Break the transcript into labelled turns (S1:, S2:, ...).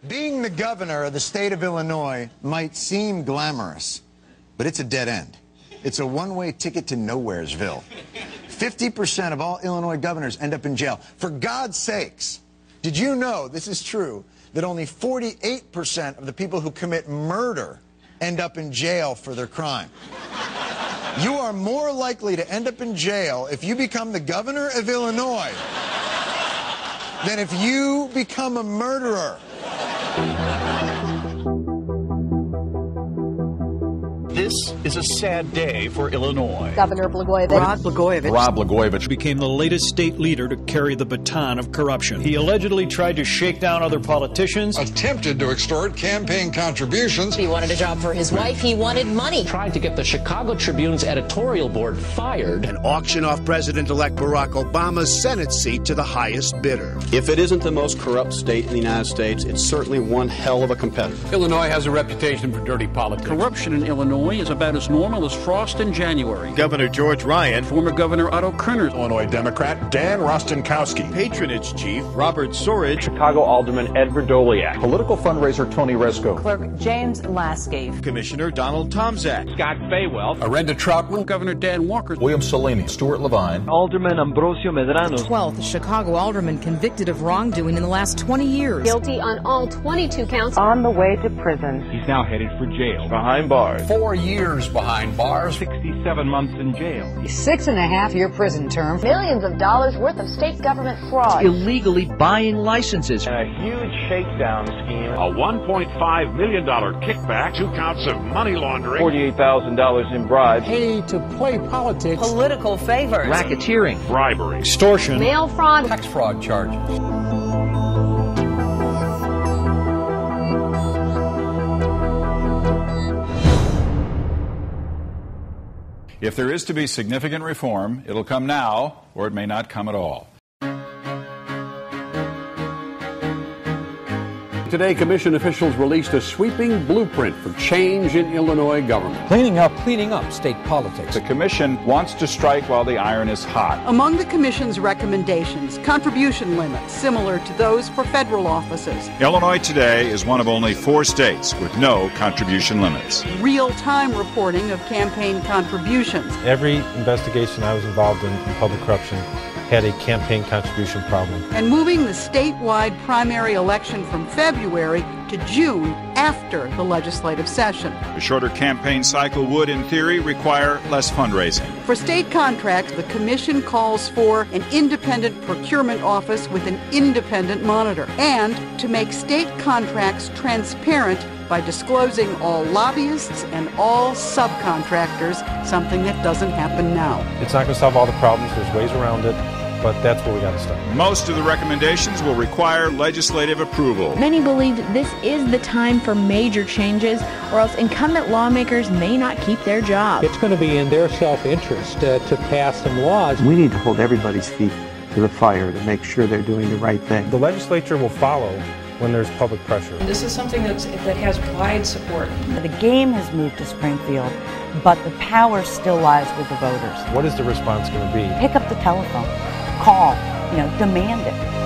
S1: Being the governor of the state of Illinois might seem glamorous, but it's a dead end. It's a one-way ticket to Nowheresville. 50% of all Illinois governors end up in jail. For God's sakes, did you know, this is true, that only 48% of the people who commit murder end up in jail for their crime? You are more likely to end up in jail if you become the governor of Illinois than if you become a murderer.
S2: This is a sad day for Illinois.
S3: Governor Blagojevich.
S4: Rod Blagojevich became the latest state leader to carry the baton of corruption. He allegedly tried to shake down other politicians.
S5: Attempted to extort campaign contributions.
S3: He wanted a job for his wife. He wanted money.
S6: Tried to get the Chicago Tribune's editorial board fired.
S7: And auction off President-elect Barack Obama's Senate seat to the highest bidder.
S8: If it isn't the most corrupt state in the United States, it's certainly one hell of a competitor.
S9: Illinois has a reputation for dirty politics.
S10: Corruption in Illinois is about as normal as frost in January.
S11: Governor George Ryan.
S10: Former Governor Otto Kerner.
S12: Illinois Democrat Dan Rostenkowski.
S11: Patronage Chief Robert Sorich.
S13: Chicago Alderman Edward Doliak.
S14: Political fundraiser Tony Resco.
S15: Clerk James Lasky.
S11: Commissioner Donald Tomczak.
S16: Scott Faywell.
S10: Arenda Troutman. Governor Dan Walker.
S14: William Salini. Stuart Levine.
S17: Alderman Ambrosio Medrano.
S18: 12th Chicago alderman convicted of wrongdoing in the last 20 years.
S19: Guilty on all 22 counts.
S20: On the way to prison.
S16: He's now headed for jail.
S2: Behind bars.
S9: 4 years behind bars.
S16: 67 months in jail.
S20: 6.5-year prison term.
S19: Millions of dollars worth of state government fraud.
S17: Illegally buying licenses.
S13: And a huge shakedown scheme.
S2: A $1.5 million kickback. 2 counts of money laundering.
S13: $48,000 in bribes.
S10: Paid to play politics.
S15: Political favors.
S17: Racketeering.
S2: Bribery.
S4: Extortion.
S19: Mail fraud.
S9: Tax fraud charges.
S5: If there is to be significant reform, it'll come now, or it may not come at all.
S9: Today, Commission officials released a sweeping blueprint for change in Illinois government.
S4: Cleaning up state politics.
S5: The Commission wants to strike while the iron is hot.
S9: Among the Commission's recommendations, contribution limits similar to those for federal offices.
S5: Illinois today is one of only 4 states with no contribution limits.
S9: Real-time reporting of campaign contributions.
S6: Every investigation I was involved in public corruption had a campaign contribution problem.
S9: And moving the statewide primary election from February to June after the legislative session.
S5: A shorter campaign cycle would, in theory, require less fundraising.
S9: For state contracts, the Commission calls for an independent procurement office with an independent monitor, and to make state contracts transparent by disclosing all lobbyists and all subcontractors, something that doesn't happen now.
S6: It's not going to solve all the problems. There's ways around it, but that's where we got to start.
S5: Most of the recommendations will require legislative approval.
S18: Many believe this is the time for major changes, or else incumbent lawmakers may not keep their job.
S6: It's going to be in their self-interest to pass some laws.
S7: We need to hold everybody's feet to the fire to make sure they're doing the right thing.
S6: The legislature will follow when there's public pressure.
S15: This is something that has wide support.
S20: The game has moved to Springfield, but the power still lies with the voters.
S6: What is the response going to be?
S20: Pick up the telephone, call, demand it.